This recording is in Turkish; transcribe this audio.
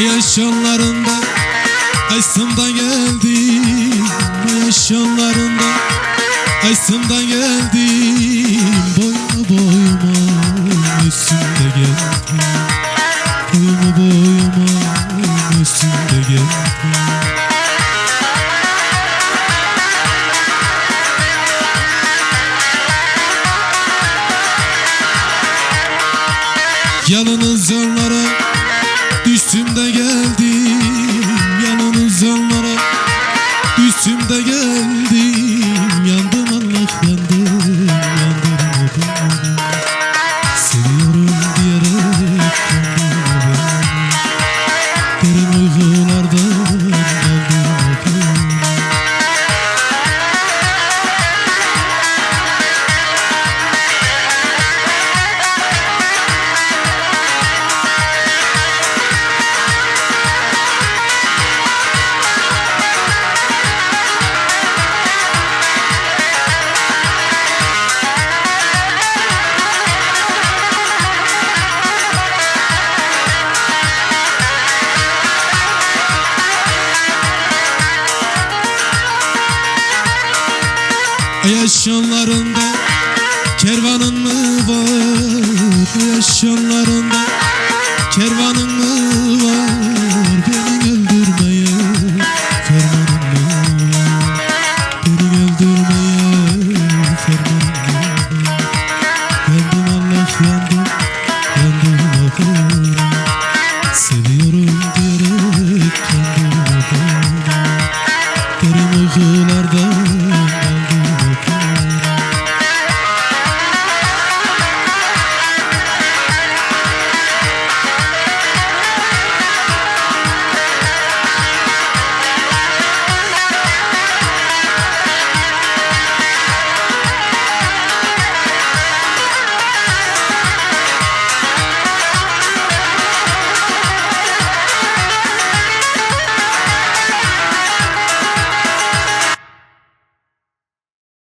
Yaş yollarında Aysım'dan geldim, yaş yollarında Aysım'dan geldim, boyuma boyuma üstümde geldim, boyuma boyuma üstümde geldim. Yalnız yollara düştüm de geldim, yalnız yollara düştüm de geldim. Yandım Allah yandım, yandırmadım. Seviyorum diyerek kandırmadım. Derin uykulardan kaldırmadım. Yaş yollarında kervanın mı var? Yaş yollarında kervanın